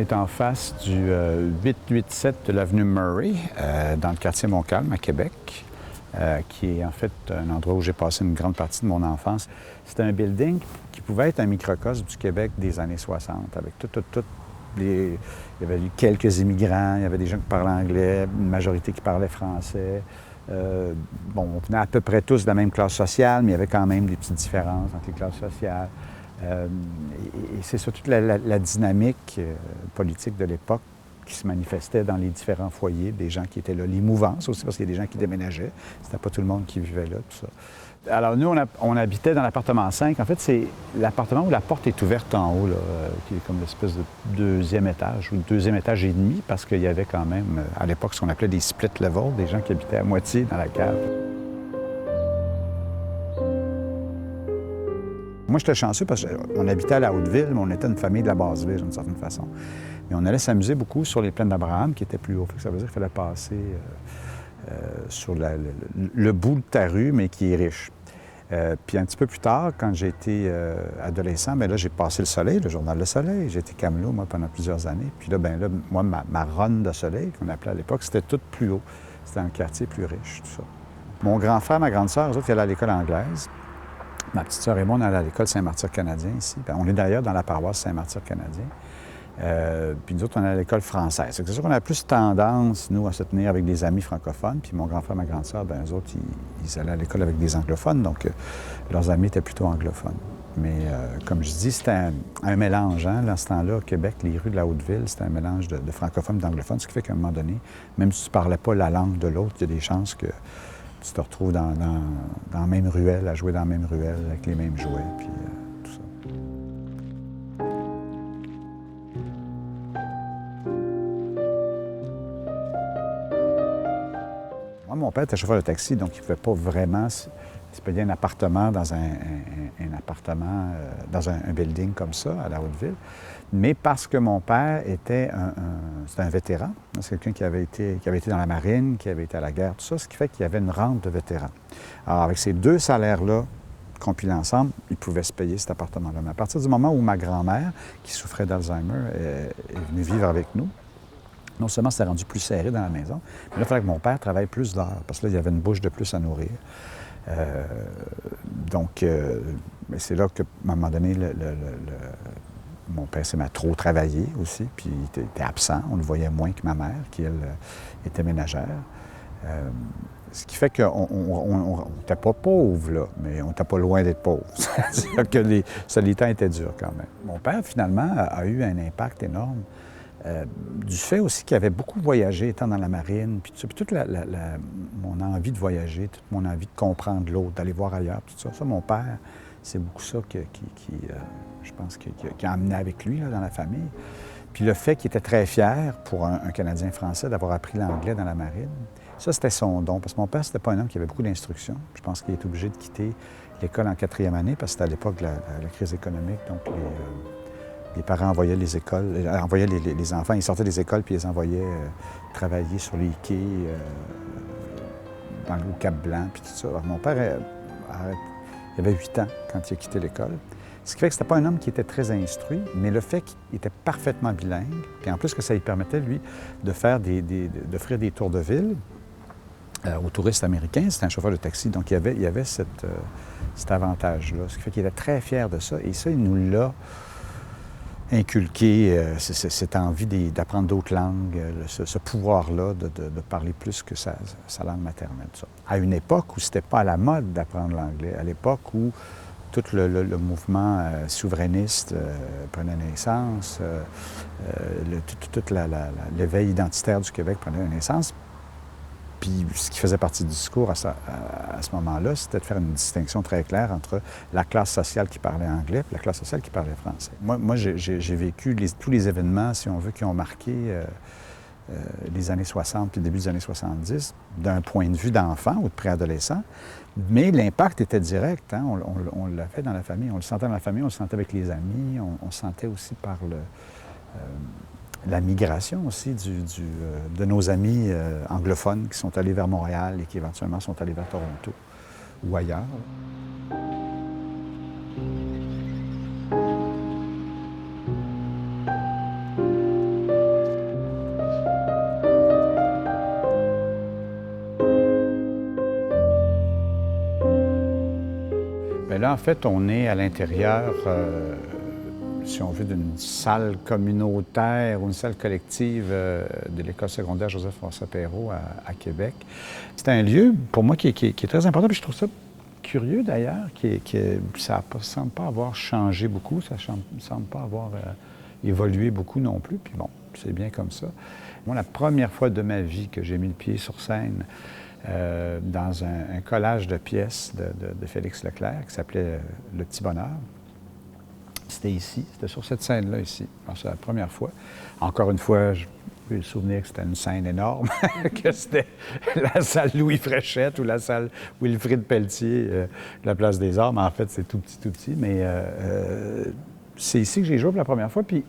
est en face du 887 de l'avenue Murray, dans le quartier Montcalm, à Québec, qui est en fait un endroit où j'ai passé une grande partie de mon enfance. C'était un building qui pouvait être un microcosme du Québec des années 60, avec il y avait eu quelques immigrants, il y avait des gens qui parlaient anglais, une majorité qui parlait français. On venait à peu près tous de la même classe sociale, mais il y avait quand même des petites différences entre les classes sociales. Et c'est surtout la dynamique politique de l'époque qui se manifestait dans les différents foyers des gens qui étaient là. Les mouvances aussi, parce qu'il y a des gens qui déménageaient. C'était pas tout le monde qui vivait là, tout ça. Alors, nous, on habitait dans l'appartement 5. En fait, c'est l'appartement où la porte est ouverte en haut, là, qui est comme l'espèce de deuxième étage ou deuxième étage et demi, parce qu'il y avait quand même, à l'époque, ce qu'on appelait des split levels, des gens qui habitaient à moitié dans la cave. Moi, j'étais chanceux parce qu'on habitait à la Haute-Ville, mais on était une famille de la Basse-Ville, d'une certaine façon. Et on allait s'amuser beaucoup sur les plaines d'Abraham, qui étaient plus hauts. Ça veut dire qu'il fallait passer sur le bout de ta rue, mais qui est riche. Puis un petit peu plus tard, quand j'ai été adolescent, bien là, j'ai passé le Soleil, le journal Le Soleil. J'ai été camelot, moi, pendant plusieurs années. Puis là, bien là, moi, ma ronde de soleil, qu'on appelait à l'époque, c'était tout plus haut. C'était un quartier plus riche, tout ça. Mon grand frère, ma grande sœur, eux autres, ils allaient à l'école anglaise. Ma petite sœur et moi, on allait à l'école Saint-Martyr canadien ici. Bien, on est d'ailleurs dans la paroisse Saint-Martyr canadien. Puis nous autres, on est à l'école française. C'est sûr qu'on a plus tendance, nous, à se tenir avec des amis francophones. Puis mon grand frère, ma grande sœur, bien, eux autres, ils allaient à l'école avec des anglophones. Donc, leurs amis étaient plutôt anglophones. Mais comme je dis, c'était un mélange. Hein? Dans ce temps-là, au Québec, les rues de la Haute-Ville, c'était un mélange de francophones et d'anglophones. Ce qui fait qu'à un moment donné, même si tu ne parlais pas la langue de l'autre, il y a des chances que tu te retrouves dans la même ruelle, à jouer dans la même ruelle, avec les mêmes jouets, puis tout ça. Moi, mon père était chauffeur de taxi, donc il ne pouvait pas vraiment se payer un appartement dans un building comme ça, à la Haute-Ville. Mais parce que mon père était c'était un vétéran, c'est quelqu'un qui avait été dans la marine, qui avait été à la guerre, tout ça, ce qui fait qu'il y avait une rente de vétéran. Alors, avec ces deux salaires-là, compilés ensemble, il pouvait se payer cet appartement-là. Mais à partir du moment où ma grand-mère, qui souffrait d'Alzheimer, est venue vivre avec nous, non seulement c'était rendu plus serré dans la maison, mais là, il fallait que mon père travaille plus d'heures, parce que là, il y avait une bouche de plus à nourrir. Mais c'est là qu'à un moment donné, mon père s'est mis à trop travailler aussi, puis il était absent. On le voyait moins que ma mère, qui, elle, était ménagère. Ce qui fait qu'on n'était pas pauvre, là, mais on n'était pas loin d'être pauvre. C'est-à-dire que les temps étaient durs quand même. Mon père, finalement, a eu un impact énorme. Du fait aussi qu'il avait beaucoup voyagé, étant dans la marine, puis toute mon envie de voyager, toute mon envie de comprendre l'autre, d'aller voir ailleurs, tout ça. Ça, mon père, c'est beaucoup ça je pense, qui a amené avec lui là, dans la famille. Puis le fait qu'il était très fier, pour un Canadien français, d'avoir appris l'anglais dans la marine, ça, c'était son don. Parce que mon père, c'était pas un homme qui avait beaucoup d'instruction. Je pense qu'il est obligé de quitter l'école en 4e année, parce que c'était à l'époque de la crise économique, donc les parents envoyaient les enfants, ils sortaient des écoles puis ils les envoyaient travailler sur les quais, au Cap-Blanc, puis tout ça. Alors, mon père, il avait 8 ans quand il a quitté l'école. Ce qui fait que c'était pas un homme qui était très instruit, mais le fait qu'il était parfaitement bilingue, puis en plus que ça lui permettait, lui, d'offrir des tours de ville aux touristes américains. C'était un chauffeur de taxi, donc il y avait cet avantage-là. Ce qui fait qu'il était très fier de ça, et ça, il nous l'a inculquer cette envie d'apprendre d'autres langues, ce pouvoir-là de parler plus que sa langue maternelle. Ça. À une époque où c'était pas à la mode d'apprendre l'anglais, à l'époque où tout le mouvement souverainiste prenait naissance, tout l'éveil identitaire du Québec prenait naissance. Puis ce qui faisait partie du discours à ce moment-là, c'était de faire une distinction très claire entre la classe sociale qui parlait anglais et la classe sociale qui parlait français. Moi j'ai vécu tous les événements, si on veut, qui ont marqué les années 60 puis le début des années 70, d'un point de vue d'enfant ou de préadolescent. Mais l'impact était direct. Hein? On l'a fait dans la famille. On le sentait dans la famille, on le sentait avec les amis, on le sentait aussi par la migration aussi de nos amis anglophones qui sont allés vers Montréal et qui éventuellement sont allés vers Toronto ou ailleurs. Là, en fait, on est à l'intérieur, si on veut, d'une salle communautaire ou une salle collective de l'École secondaire Joseph-François Perrault à Québec. C'est un lieu, pour moi, qui est très important, puis je trouve ça curieux, d'ailleurs, ça ne semble pas avoir changé beaucoup, ça ne semble pas avoir évolué beaucoup non plus, puis bon, c'est bien comme ça. Moi, la première fois de ma vie que j'ai mis le pied sur scène, dans un collage de pièces de Félix Leclerc qui s'appelait Le Petit Bonheur. C'était ici, c'était sur cette scène-là ici. Alors, c'est la première fois. Encore une fois, j'ai le souvenir que c'était une scène énorme, que c'était la salle Louis Fréchette ou la salle Wilfrid Pelletier, la Place des Arts, mais en fait, c'est tout petit. Mais c'est ici que j'ai joué pour la première fois. Puis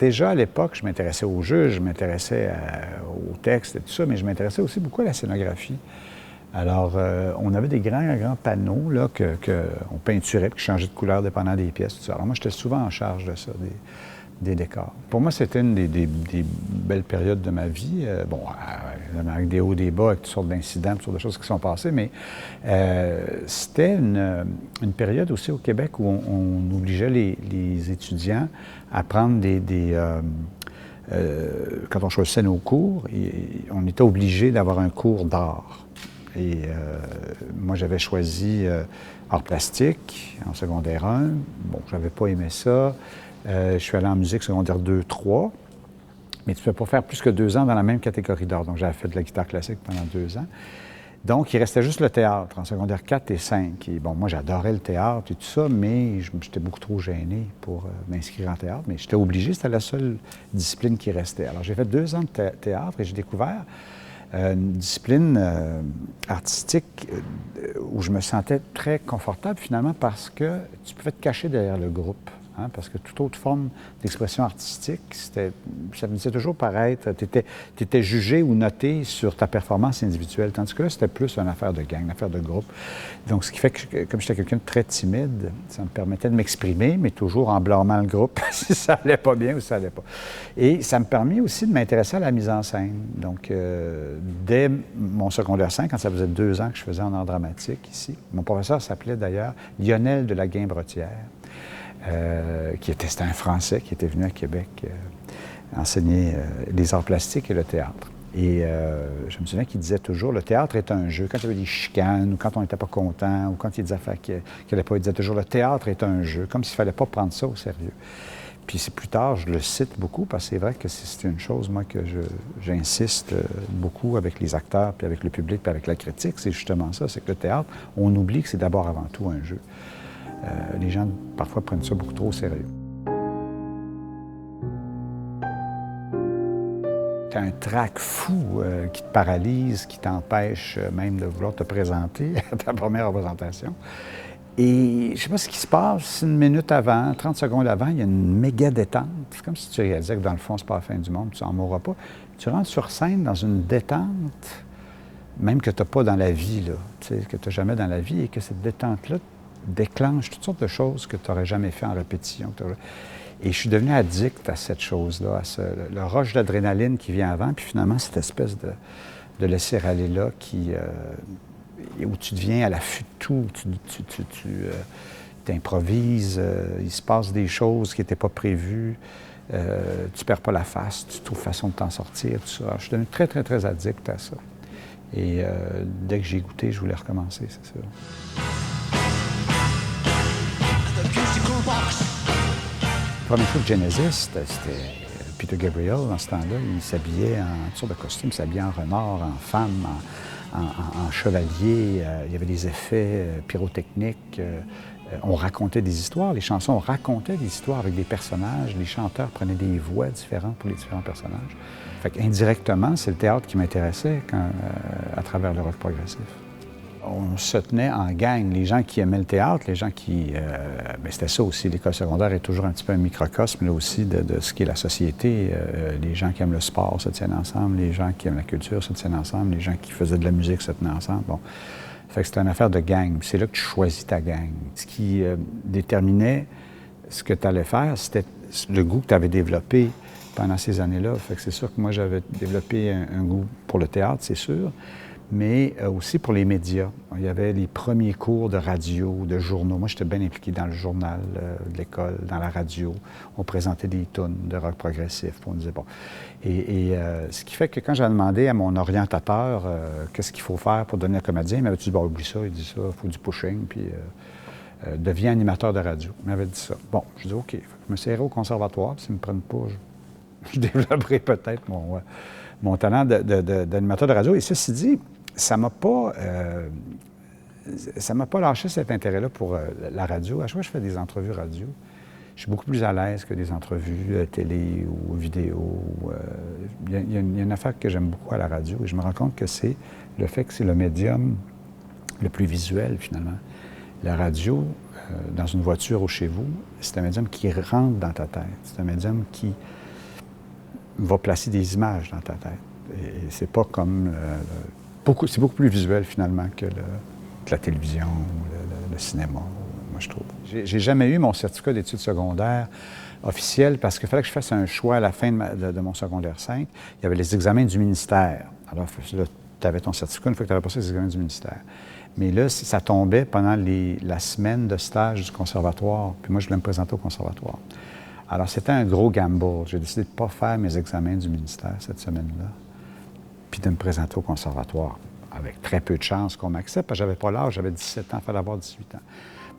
déjà à l'époque, je m'intéressais aux jeux, je m'intéressais aux textes et tout ça, mais je m'intéressais aussi beaucoup à la scénographie. Alors, on avait des grands panneaux là, qu'on peinturait, qui changeaient de couleur dépendant des pièces, tout ça. Alors moi, j'étais souvent en charge de ça, des décors. Pour moi, c'était une des belles périodes de ma vie. Bon, avec des hauts, des bas, avec toutes sortes d'incidents, toutes sortes de choses qui sont passées, mais c'était une période aussi au Québec où on obligeait les étudiants à prendre quand on choisissait nos cours, on était obligé d'avoir un cours d'art. Et moi, j'avais choisi art plastique en secondaire 1. Bon, j'avais pas aimé ça. Je suis allé en musique secondaire 2-3. Mais tu ne peux pas faire plus que 2 ans dans la même catégorie d'art. Donc, j'avais fait de la guitare classique pendant 2 ans. Donc, il restait juste le théâtre en secondaire 4 et 5. Et bon, moi, j'adorais le théâtre et tout ça, mais j'étais beaucoup trop gêné pour m'inscrire en théâtre. Mais j'étais obligé, c'était la seule discipline qui restait. Alors, j'ai fait 2 ans de théâtre et j'ai découvert une discipline artistique où je me sentais très confortable finalement parce que tu pouvais te cacher derrière le groupe. Hein, parce que toute autre forme d'expression artistique, ça venait toujours paraître, tu étais jugé ou noté sur ta performance individuelle, tandis que là, c'était plus une affaire de gang, une affaire de groupe. Donc, ce qui fait que, comme j'étais quelqu'un de très timide, ça me permettait de m'exprimer, mais toujours en blâmant le groupe, si ça allait pas bien ou si ça allait pas. Et ça me permet aussi de m'intéresser à la mise en scène. Donc, dès mon secondaire 5, quand ça faisait 2 ans que je faisais en art dramatique ici, mon professeur s'appelait d'ailleurs Lionel de la Guimbretière. C'était un Français qui était venu à Québec enseigner les arts plastiques et le théâtre. Et je me souviens qu'il disait toujours, le théâtre est un jeu. Quand il y avait des chicanes, ou quand on n'était pas content, ou quand il y a des affaires qu'il n'allait pas, il disait toujours, le théâtre est un jeu, comme s'il ne fallait pas prendre ça au sérieux. Puis c'est plus tard, je le cite beaucoup, parce que c'est vrai que c'est une chose, moi, que j'insiste beaucoup avec les acteurs, puis avec le public, puis avec la critique, c'est justement ça, c'est que le théâtre, on oublie que c'est d'abord avant tout un jeu. Les gens, parfois, prennent ça beaucoup trop au sérieux. Tu as un trac fou qui te paralyse, qui t'empêche même de vouloir te présenter à ta première représentation. Et je ne sais pas ce qui se passe, 1 minute avant, 30 secondes avant, il y a une méga détente. C'est comme si tu réalisais que dans le fond, c'est pas la fin du monde, tu n'en mourras pas. Tu rentres sur scène dans une détente, même que tu n'as pas dans la vie, là, que tu n'as jamais dans la vie, et que cette détente-là déclenche toutes sortes de choses que tu n'aurais jamais fait en répétition. Et je suis devenu addict à cette chose-là, le rush d'adrénaline qui vient avant, puis finalement, cette espèce de laisser-aller-là où tu deviens à l'affût de tout, tu improvises, il se passe des choses qui n'étaient pas prévues, tu perds pas la face, tu trouves façon de t'en sortir, tout ça. Alors, je suis devenu très, très, très addict à ça. Et dès que j'ai goûté, je voulais recommencer, c'est sûr. Le premier show de Genesis, c'était Peter Gabriel, dans ce temps-là. Il s'habillait en toutes sortes de costumes, il s'habillait en renard, en femme, en chevalier. Il y avait des effets pyrotechniques. On racontait des histoires. Les chansons racontaient des histoires avec des personnages. Les chanteurs prenaient des voix différentes pour les différents personnages. Fait qu'indirectement, c'est le théâtre qui m'intéressait à travers le rock progressif. On se tenait en gang. Les gens qui aimaient le théâtre, les gens qui... c'était ça aussi, l'école secondaire est toujours un petit peu un microcosme là aussi de ce qu'est la société. Les gens qui aiment le sport se tiennent ensemble, les gens qui aiment la culture se tiennent ensemble, les gens qui faisaient de la musique se tenaient ensemble. Bon. Fait que c'était une affaire de gang. C'est là que tu choisis ta gang. Ce qui déterminait ce que tu allais faire, c'était le goût que tu avais développé pendant ces années-là. Fait que c'est sûr que moi, j'avais développé un goût pour le théâtre, c'est sûr. mais aussi pour les médias. Il y avait les premiers cours de radio, de journaux. Moi, j'étais bien impliqué dans le journal de l'école, dans la radio. On présentait des tunes de rock progressif. On disait, bon. Ce qui fait que quand j'ai demandé à mon orientateur qu'est-ce qu'il faut faire pour devenir comédien, il m'avait dit, bon, oublie ça, il dit ça, il faut du pushing, puis deviens animateur de radio. Il m'avait dit ça. Bon, je dis, OK. Je me suis serré au conservatoire, puis s'ils ne me prennent pas, je développerai peut-être mon talent d'animateur de radio. Et ceci dit, ça m'a pas lâché cet intérêt-là pour la radio. À chaque fois que je fais des entrevues radio, je suis beaucoup plus à l'aise que des entrevues télé ou vidéo. Il y a une affaire que j'aime beaucoup à la radio et je me rends compte que c'est le fait que c'est le médium le plus visuel, finalement. La radio, dans une voiture ou chez vous, c'est un médium qui rentre dans ta tête. C'est un médium qui va placer des images dans ta tête. Et c'est pas comme... c'est beaucoup plus visuel, finalement, que la télévision ou le cinéma, moi, je trouve. J'ai jamais eu mon certificat d'études secondaires officiel parce qu'il fallait que je fasse un choix à la fin de mon secondaire 5. Il y avait les examens du ministère. Alors là, tu avais ton certificat une fois que tu avais passé les examens du ministère. Mais là, ça tombait pendant la semaine de stage du conservatoire. Puis moi, je voulais me présenter au conservatoire. Alors, c'était un gros gamble. J'ai décidé de ne pas faire mes examens du ministère cette semaine-là, puis de me présenter au conservatoire, avec très peu de chances qu'on m'accepte, parce que j'avais pas l'âge, j'avais 17 ans, il fallait avoir 18 ans.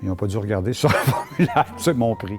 Mais ils n'ont pas dû regarder sur le formulaire, c'est mon prix.